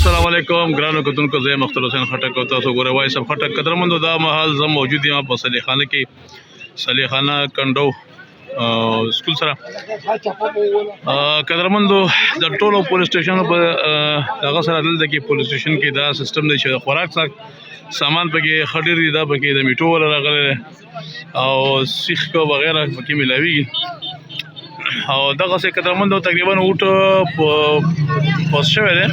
السلام علیکم ګرانو کتونکو زه مختار حسین خټک او تاسو ګورئ وایس اف خټک قدرمندو دا مهال زم موجود یم په صلیخانه کې صلیخانه کندو سکول سره قدرمندو د ټولو پولیس سټیشن په هغه سره دلته کې پولیس سټیشن کې دا سیستم دی چې خوراک سامان پکې خډیر دی دا پکې د میټو ولا راغلی او سیخ کو وغیرہ پکې ملاویږي او دغه څه قدرمندو تقریبا اوټ پوس شوی دی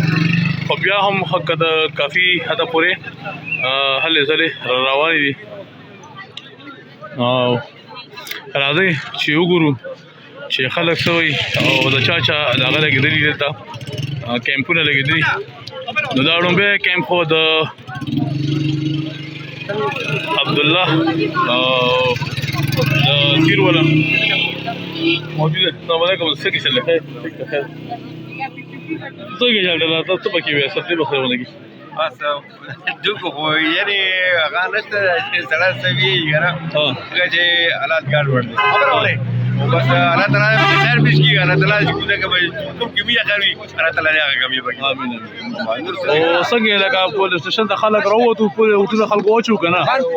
خو بیا هم حق د کافي حده پورې هلې ځلې روانې دي او راځئ چې وګورو چې خلک څه وایي او د چا دغه لګېدلي دلته کیمپونه لګېدلي نو دا لومبی کیمپ خو د عبدالله د تیر والا موجود ده. السلام علیکم څه کیسه ده خیر خیر څه کې جوړه تاسو پکې وې څه به خبرونه کی اسه دغه خو یعنی هغه نشته چې سره سوي یاره چې حالات ګډ وړي خبره وره بس الله تعالی خیر بشي الله تعالی چې کومه کوي کوم کیمیا کوي الله تعالی هغه کوي بګي امين او څنګه لکه پولیس سټیشن ته خلک راووتو پولیس اوټو خلک وچو کنه الله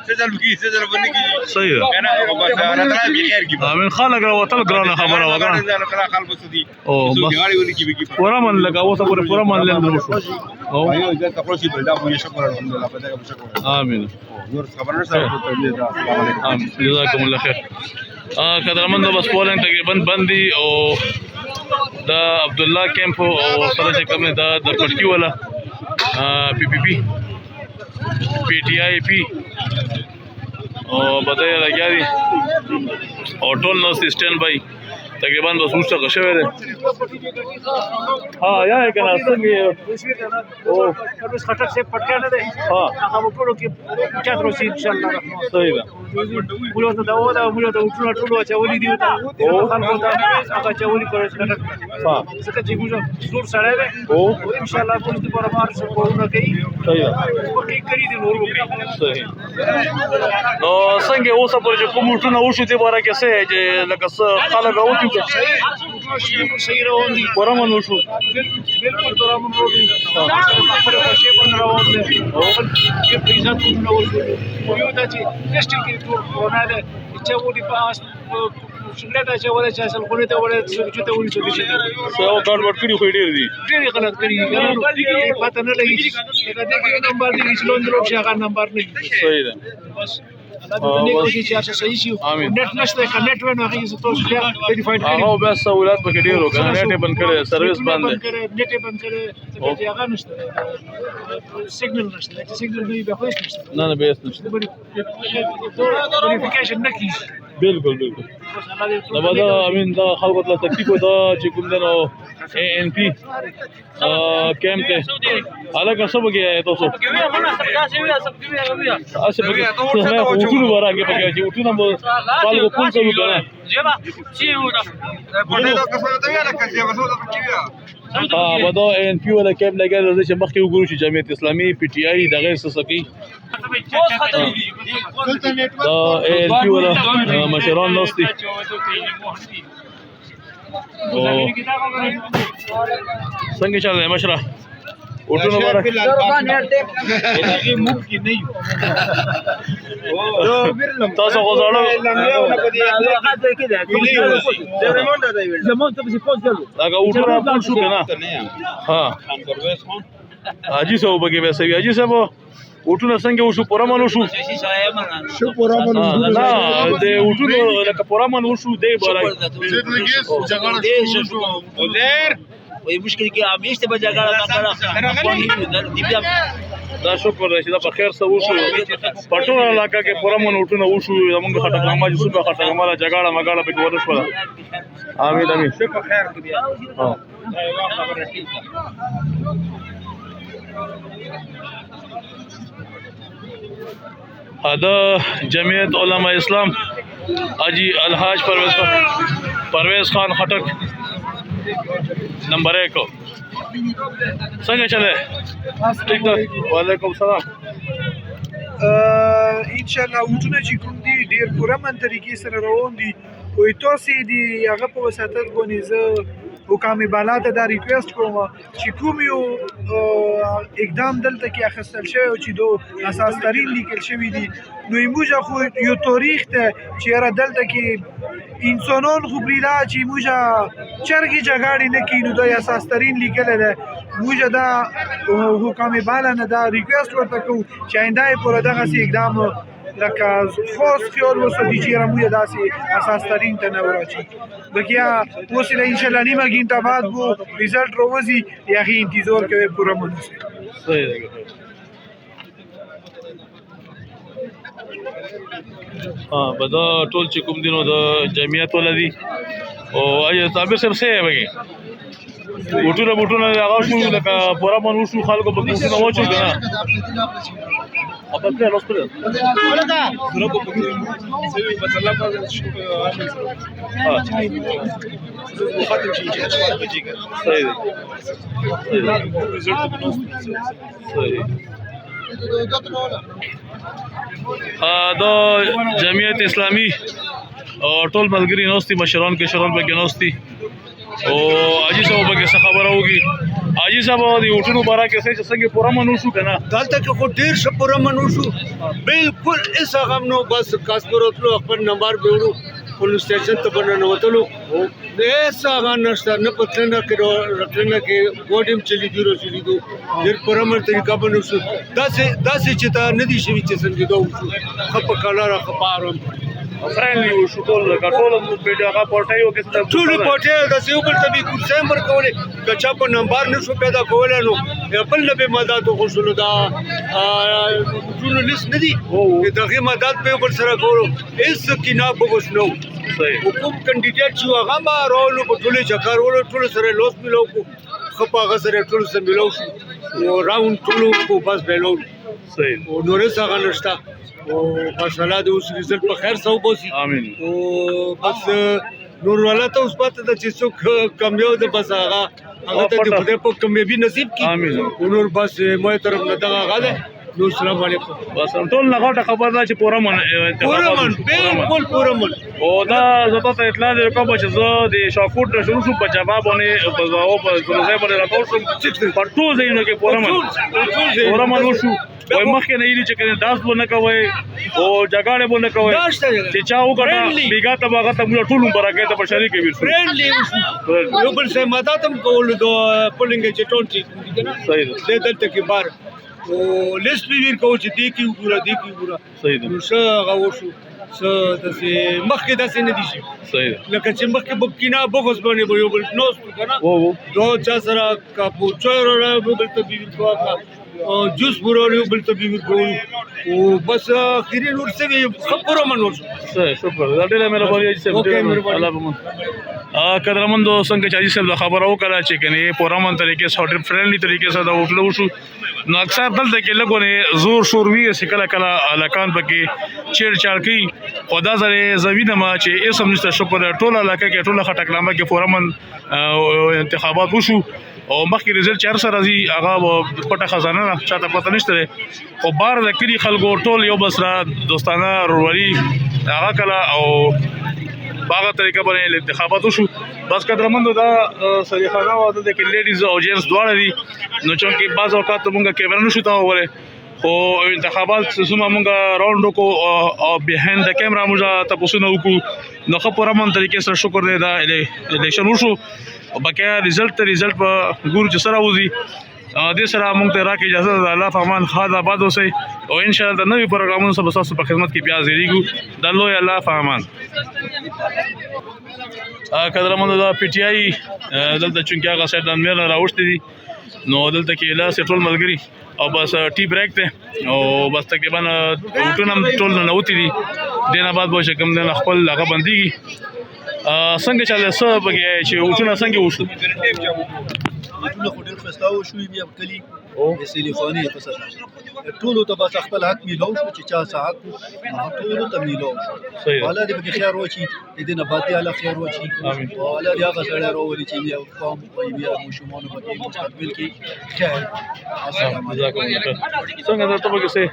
سجل کی سجل باندې کی صحیح کنه بس الله تعالی به خیر کی امين خلک راوتل ګرانه خبره وګړه الله تعالی خلق سدي او بس پورا من لگا اوسه پورا من لندو او ایو زه تاسو ته بلدا مو شکر الحمدلله په دغه شکر امين نور خبرونه سره السلام علیکم جزاكم الله خیر قدرمندو بس پولنګ تقریبا بندي او دا عبدالله کیمپ او سره چې کوم دا د پټکی والا پی پی پی پی ټی آی پی او بدای لګیاري او ټول نو سیستم بای تقریبا بس وشته غشوي ده ها یا کنه څنګه او بس خټک سے پټکا نه ده ها هغه په کې چاترو سي ان شاء الله الرحمن صحیح ده ګورو ته دا ودا ګورو ته ټولو چاولي دی ته خلکو ته هغه چاولي کوي خټک ها څنګه چې ګورو زور سره ده او ان شاء الله په دې پر مار څه کوونه کوي صحیح ده په کې کړی دی نور وکړي صحیح نو څنګه اوسه پر کوم ټونه وشو ته بارا کې څه چې لکه څه خلک راوتی صحیح روان دي پرمن وشو بالکل روان دي خپل شی په روان دي او چې په عزت نو وشو یو دا چې ټیسټینګ کې ټول ونه ده چې وړي پاس څنګه دا چې ولا چې اصل خو ته ولا چې ته ولې څه دي سو ګډ وډ کړی خو ډیر دي ډېر غلط کړی پته نه لګي چې دا کې نمبر دی چې لون درو شي هغه نمبر نه صحیح ده بس الله دې کوشش چې صحیح شي نت نشته کنیکټ ونه هغه څه توس بیا ویریفاید کړي هغه به سہولت پکې ډیر وکړي نت بند کړي سرویس باندې نت بند کړي چې هغه نشته سیګنل نشته چې سیګنل نه به خوښ نشته نه نه بیس نشته ویریفیکیشن نه کیږي بالکل بالکل دا به امین دا خلکو ته تکلیف ودا چې کوم دنو اے ان پی کیمپ ته الګ څه بګي تاسو اسه بګي څه نه وټونو ورانګه پکې چې وټونو مو خلکو پول کوي کنه جبا چې ودا په دې کسانو ته ویل کړي وسو ته کیږي بدا ان پی ولا کیمپ لګل چې مخکې وګورو چې جمعیت اسلامي پی ټی آی دغه څه سکی دا ان پی ولا مشران نوستي څنګه چل دی مشره وټونو ورا تاسو غوړو زمون ته به پوز دلو دا وټونو پول شو کنه ها حاجی صاحب بګي وسوي حاجی صاحب وټونو څنګه وشو پرمن وشو شو پرامن نه د وټونو لکه پرمن وشو دی بارا وای مشکل کې همیشه به جګړه کړه دا شکر دی چې دا په خیر سره وشو پټو علاقہ کې پرمن وټونو وشو زمونږ خټګما چې صبح خټګما جګړه مګاړه په ورس ولا امين امين په خیر کې بیا ها دا جمعیت علماء اسلام حاجی الحاج پرویز خان خټک نمبر 1 څنګه چلے ٹھیک ده وعلیکم السلام ان شاء الله وټونه چې کوم دي ډېر پوره من طریقې سره روان دي وایي تاسې د هغه په وساطت باندې زه حکام بالا ته دا ریکویسټ کوم چې کوم یو اقدام دلته کې اخیستل شوی او چې دو اساس ترین لیکل شوي دي نو موږ خو یو تاریخ ته چې یاره دلته کې انسانان خو پرېږده چې موږ چرګې جګړې نه کړي نو دا اساس ترین لیکلی دی موږ دا حکام بالا نه دا ریکویسټ ورته کوو چې آینده یې پوره دغسې اقدام لکه خاص خیال وساتي چې یاره موږ داسې اساس ترین ته نه ورچي بقیه اوس یې انشاءالله نیمه ګینټه بعد به رزلټ راوځي د هغې انتظار کوي پوره مناسب صحیح دی به دا ټول چې کوم دي نو د جمعیت والا دي او ایا صابر صاحب څه یې وږي بوټونه هغه شو لکه پوره من وشو خلکو په بوټونه واچو که نه apa prea los prea دا جمعیت اسلامی ټول ملګري نوستي مشران کې شران به کې نوستي او اجي صاحب به څه خبره وږي اجي صاحب د وټونو بارا کې څنګه پوره منو شو کنه دلته کې خو ډیر ښه پوره منو شو بالکل هیڅ غم نو بس کاسپر وتلو خپل نمبر به وړو پولیس سټیشن ته باندې وتلو هیڅ غم نشته نه پتلنه کې رټنه کې وډیم چلی دی روشي دي ډیر پوره من طریقه باندې شو داسې چې تا نه دي شوی چې څنګه دا وشو خپ کلر خپ آرام فرندلی وشو ټول ټول هغه پورټایو کې ټول پورټایو د سیو بل ته به کوم ورکولې کچا په نمبر نشو پیدا کولای نو بل نه به مدد غوښلو دا ټول لیست نه دي دغه مدد به بل سره کولو هیڅ کې نه بغوس نو حکومت کینډیډیټ چې هغه ما راولو په ټول چکر ولو ټول سره لوس ملو کو خپه غسر ټول سره ملو شو او راوند ټول کو بس بلو صحیح او نور څه غنښتا او بس الله دې اوس رزلټ په خیر سو بوسي امين او بس نور والا ته اوس پته د چې څوک کمیو د بس هغه ته د خدای په کمیابي نصیب کی امين نور بس مې طرف نه دغه غاله نو السلام علیکم بس ټول نه غوټه خبر ده چې پوره من بالکل پوره من او دا زه ته اطلاع درکوم چې زه د شاکوټ نه شروع شوم په جواب باندې په ځواب ځای باندې راټول شوم په ټول ځایونو کې پوره من وشو وای مخکې نه یې چې کنه داس بونه کوي او جګړه بونه کوي چې چا وکړه بیګا ته هغه ته موږ ټول برکه ته بشری کې ویل فرندلی یو بل څه ماده تم کول دو پولینګ چې ټول چې صحیح ده دلته کې بار او لیست به ویر کو چې دی کی وګړه صحیح ده نو څه هغه وشو څه داسې مخکې داسې نه دي شي صحیح لکه چې مخکې بکینا بغوس باندې یو بل نوس کنه دو چا سره کاپوچو را بل ته ویر کو جوس برونیو بل ته ویر کو او بس اخیری نور څه خبره منو شکر دا ډېره مهرباني چې الله به قدرمندو څنګه چې حاجي صاحب دا خبره وکړه چې کني پورامن طریقې سره فرندلی طریقې سره دا وټلو شو نو اکثر دلته کې لګونه زور شور وی کله کله الکان پکې چیر چار کوي خدا زره زوینه ما چې اسم نشته شکر ټول علاقه کې ټول خټکلامه کې پورامن انتخابات وشو او مخکې رزلټ چار سره راځي هغه پټه خزانه چاته پته نشته خو بار د کلی خلکو ټول یو بسره دوستانه وروري هغه کله او باغه طریقه باندې انتخابات وشو بس قدرمندو دا صریحانه واده د کې لیډیز او جنټس دواړه دي نو چې بعض اوقات مونږه کیمرا نشو تا وره خو انتخابات سمه مونږه راوند کو او بیهاند د کیمرا مونږه تاسو نو کو نو خبره من طریقې سره شکر دی دا الیکشن وشو او بقیا رزلټ په ګور چې سره وځي دې سره مونږ ته راکې اجازه ده الله فامان خاص آباد اوسئ او ان شاء الله د نوې پروګرامونو سره تاسو په خدمت کې بیا حاضرېږو د لوی الله فامان قدرمنو دا پی ټی آی دلته چونکې هغه سایډ د امیر راوښتي دي نو دلته کې لاس ټول ملګري او بس ټی بریک ته او بس تقریبا ټول نه نوتی دي دینه بعد به کوم نه خپل هغه بنديږي څنګه چاله سبب کې چې وټونه څنګه وشو ټول خو ډېر خسته شوې بیا کلی د سیلي خاني په سره ټول ته بس خپل حق میلو شو چې چا ساعت ټول ته میلو صحیح الله دې به خیر وچی دې نه باندې الله خیر وچی امين الله دې هغه سره راولي چې بیا قوم او بیا مشمون په مستقبل کې خیر السلام علیکم څنګه درته وګورئ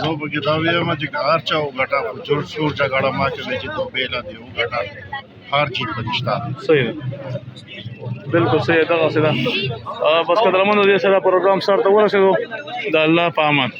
زه به کې دا وایم چې هر چا وګټه خو جوړ شور جګړه ما کوي چې تو بیلا دی وګټه هر چیز پرشتہ صحیح ده بالکل صحیح دغه څه ده بس قدرمنو دې سره پروګرام سره ته ورسېدو د الله په امان